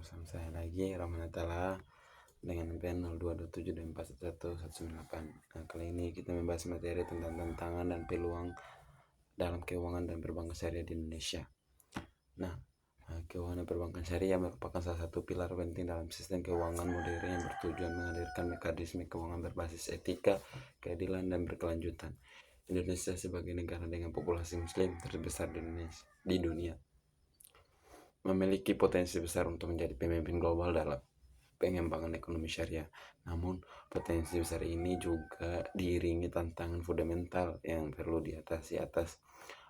Bersama saya lagi Rahman Atala dengan PN 0227241198. Nah, kali ini kita membahas materi tentang tantangan dan peluang dalam keuangan dan perbankan syariah di Indonesia. Nah, keuangan dan perbankan syariah merupakan salah satu pilar penting dalam sistem keuangan modern yang bertujuan menghadirkan mekanisme keuangan berbasis etika, keadilan, dan berkelanjutan. Indonesia sebagai negara dengan populasi muslim terbesar di dunia memiliki potensi besar untuk menjadi pemimpin global dalam pengembangan ekonomi syariah. Namun, potensi besar ini juga diiringi tantangan fundamental yang perlu diatasi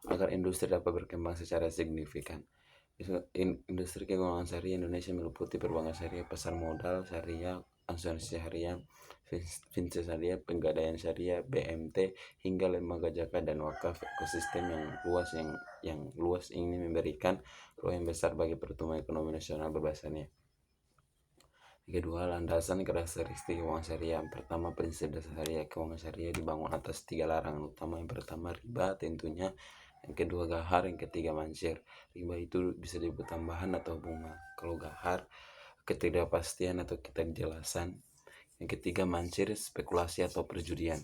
agar industri dapat berkembang secara signifikan. Industri keuangan syariah Indonesia meliputi perbankan syariah, pasar modal syariah, asuransi syariah, fintech syariah, penggadaian syariah, BMT, hingga lembaga zakat dan wakaf. Ekosistem yang luas ini memberikan ruang yang besar bagi pertumbuhan ekonomi nasional berbahasannya. Kedua, landasan karakteristik keuangan syariah. Pertama, prinsip dasar syariah. Keuangan syariah dibangun atas 3 larangan utama. Yang pertama, riba tentunya. Yang kedua, gahar. Yang ketiga, mansir. Riba itu bisa disebut tambahan atau bunga. Kalau gahar, ketidakpastian atau ketidakjelasan. Yang ketiga, mansir, spekulasi atau perjudian.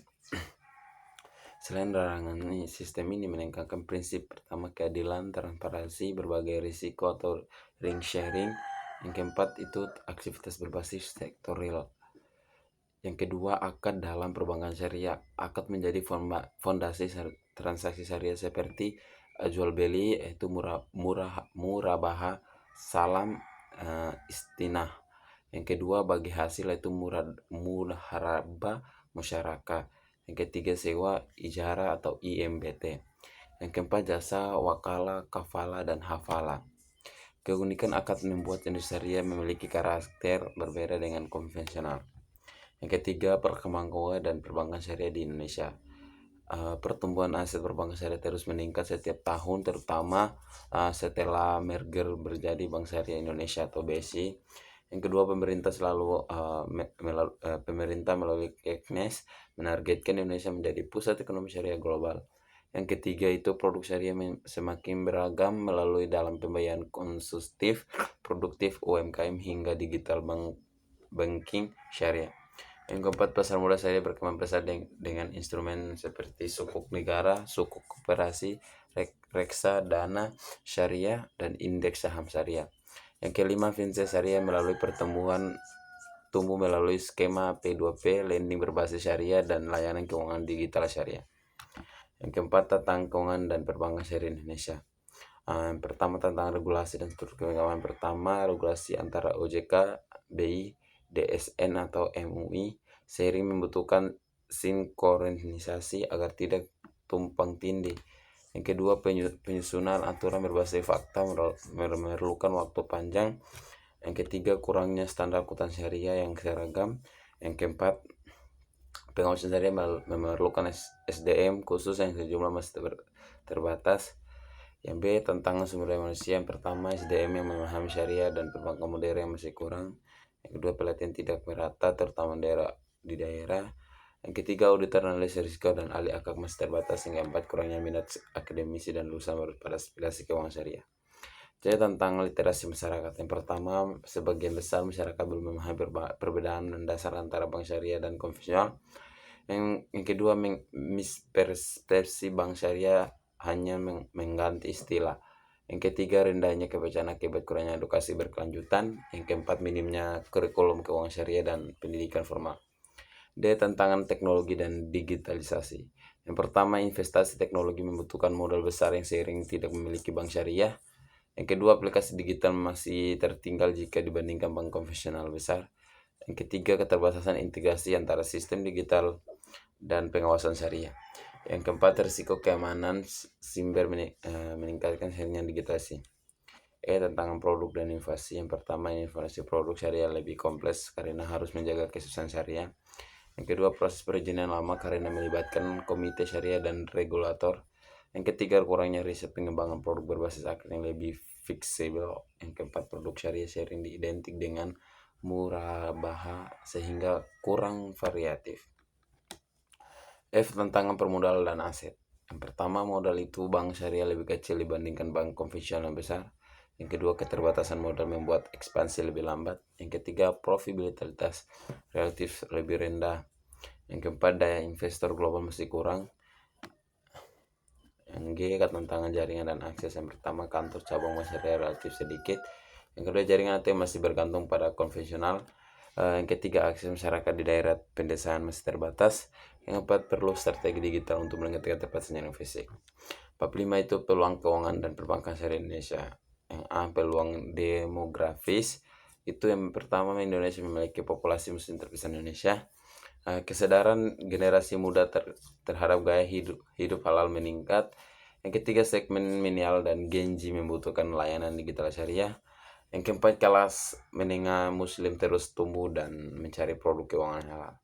Selain larangan ini, sistem ini menekankan prinsip pertama keadilan, transparansi, berbagai risiko atau ring sharing. Yang keempat itu aktivitas berbasis sektorial. Yang kedua, akad dalam perbankan syariah. Akad menjadi fondasi transaksi syariah seperti jual beli, yaitu murabaha, salam, istinah. Yang kedua, bagi hasil yaitu muharabah musyarakah. Yang ketiga, sewa ijara atau IMBT. Yang keempat, jasa wakala, kafala, dan hafala. Keunikan akad membuat industri syariah memiliki karakter berbeda dengan konvensional. Yang ketiga, perkembangan keuangan dan perbankan syariah di Indonesia. Pertumbuhan aset perbankan syariah terus meningkat setiap tahun, terutama setelah merger berjadi Bank Syariah Indonesia atau BSI. Yang kedua, pemerintah melalui Keknes menargetkan Indonesia menjadi pusat ekonomi syariah global. Yang ketiga itu produk syariah semakin beragam melalui dalam pembayaran konsumtif, produktif, UMKM hingga digital banking syariah. Yang keempat, pasar modal syariah berkembang pesat dengan instrumen seperti sukuk negara, sukuk koperasi, reksa dana syariah, dan indeks saham syariah. Yang kelima, fintech syariah tumbuh melalui skema P2P, lending berbasis syariah, dan layanan keuangan digital syariah. Yang keempat, tantangan keuangan dan perbankan syariah Indonesia. Yang pertama, tantangan regulasi dan struktur keuangan. Pertama, regulasi antara OJK, BI, DSN atau MUI sering membutuhkan sinkronisasi agar tidak tumpang tindih. Yang kedua, penyusunan aturan berbasis fakta memerlukan waktu panjang. Yang ketiga, kurangnya standar akuntan syariah yang seragam. Yang keempat, pengawasan syariah memerlukan SDM khusus yang sejumlah masih terbatas. Yang B, tantangan sumber daya manusia. Yang pertama, SDM yang memahami syariah dan perbankan modern yang masih kurang. Yang kedua, pelatihan tidak merata terutama di daerah. Yang ketiga, auditor analisis risiko dan ahli akad masih terbatas. Yang keempat, kurangnya minat akademisi dan lulusan pada aspirasi keuangan syariah. Jadi tentang literasi masyarakat. Yang pertama, sebagian besar masyarakat belum memahami perbedaan mendasar antara bank syariah dan konvensional. Yang kedua, mispersepsi bank syariah hanya mengganti istilah. Yang ketiga, rendahnya kepercayaan akibat kurangnya edukasi berkelanjutan. Yang keempat, minimnya kurikulum keuangan syariah dan pendidikan formal. D, tantangan teknologi dan digitalisasi. Yang pertama, investasi teknologi membutuhkan modal besar yang sering tidak memiliki bank syariah. Yang kedua, aplikasi digital masih tertinggal jika dibandingkan bank konvensional besar. Yang ketiga, keterbatasan integrasi antara sistem digital dan pengawasan syariah. Yang keempat, risiko keamanan siber meningkatkan jaringan digitalisasi. Tantangan produk dan inovasi. Yang pertama, inovasi produk syariah lebih kompleks karena harus menjaga kesusahan syariah. Yang kedua, proses perizinan lama karena melibatkan komite syariah dan regulator. Yang ketiga, kurangnya riset pengembangan produk berbasis akad yang lebih fleksibel. Yang keempat, produk syariah sering diidentik dengan murabaha sehingga kurang variatif. F, tantangan permodalan dan aset. Yang pertama, modal itu bank syariah lebih kecil dibandingkan bank konvensional besar. Yang kedua, keterbatasan modal membuat ekspansi lebih lambat. Yang ketiga, profitabilitas relatif lebih rendah. Yang keempat, daya investor global masih kurang. Yang G, ketentangan jaringan dan akses. Yang pertama, kantor cabang masih relatif sedikit. Yang kedua, jaringan ATM masih bergantung pada konvensional. Yang ketiga, akses masyarakat di daerah pedesaan masih terbatas. Yang keempat, perlu strategi digital untuk meningkatkan tepat sinyal fisik. 45 itu peluang keuangan dan perbankan syariah Indonesia. Yang A, peluang demografis. Itu yang pertama, Indonesia memiliki populasi muslim terbesar di Indonesia. Kesadaran generasi muda terhadap gaya hidup halal meningkat. Yang ketiga, segmen milenial dan Gen Z membutuhkan layanan digital syariah. Yang keempat, kelas menengah muslim terus tumbuh dan mencari produk keuangan halal.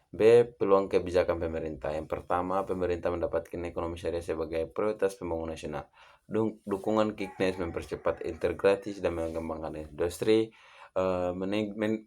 B, peluang kebijakan pemerintah. Yang pertama, pemerintah mendapatkan ekonomi syariah sebagai prioritas pembangunan nasional. Dukungan KIKNES mempercepat integrasi dan mengembangkan industri.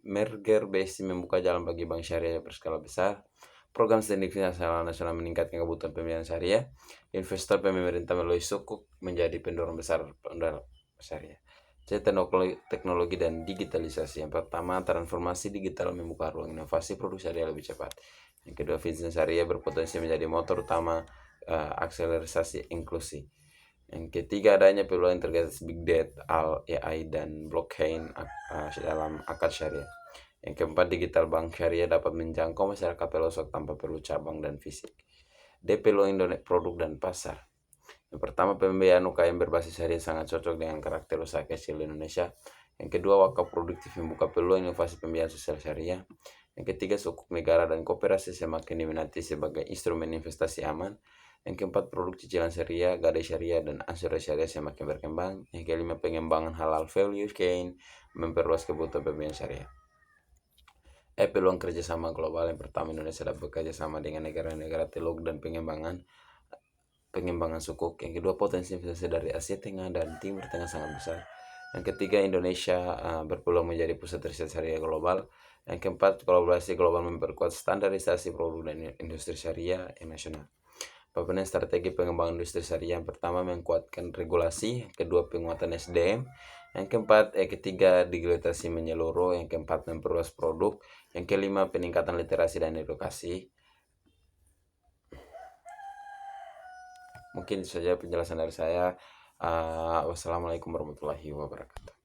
Merger BSI membuka jalan bagi bank syariah berskala besar. Program stabilitas nasional meningkatkan kebutuhan pembiayaan syariah. Investor pemerintah melalui sukuk menjadi pendorong besar pendorong syariah. C, teknologi dan digitalisasi. Yang pertama, transformasi digital membuka ruang inovasi produk syariah lebih cepat. Yang kedua, bisnis syariah berpotensi menjadi motor utama akselerasi inklusi. Yang ketiga, adanya peluang integrasi big data, AI, dan blockchain dalam akad syariah. Yang keempat, digital bank syariah dapat menjangkau masyarakat pelosok tanpa perlu cabang dan fisik. D, peluang produk dan pasar. Yang pertama, pembiayaan UKM berbasis syariah sangat cocok dengan karakter usaha kecil di Indonesia. Yang kedua, wakaf produktif membuka peluang inovasi pembiayaan sosial syariah. Yang ketiga, sukuk negara dan koperasi semakin diminati sebagai instrumen investasi aman. Yang keempat, produk cicilan syariah, gadai syariah, dan asuransi syariah semakin berkembang. Yang kelima, pengembangan halal value chain memperluas kebutuhan pembiayaan syariah. Peluang kerjasama global. Yang pertama, Indonesia dapat bekerja sama dengan negara-negara teluk dan pengembangan sukuk. Yang kedua, potensi investasi dari Asia Tengah dan Timur Tengah sangat besar. Yang ketiga, Indonesia berpeluang menjadi pusat riset syariah global. Yang keempat, kolaborasi global memperkuat standarisasi produk dan industri syariah yang nasional. Pembangunan strategi pengembangan industri syariah. Yang pertama, menguatkan regulasi. Yang kedua, penguatan SDM. Yang keempat, ketiga, digitalisasi menyeluruh. Yang keempat, memperluas produk. Yang kelima, peningkatan literasi dan edukasi. Mungkin itu saja penjelasan dari saya. Wassalamualaikum warahmatullahi wabarakatuh.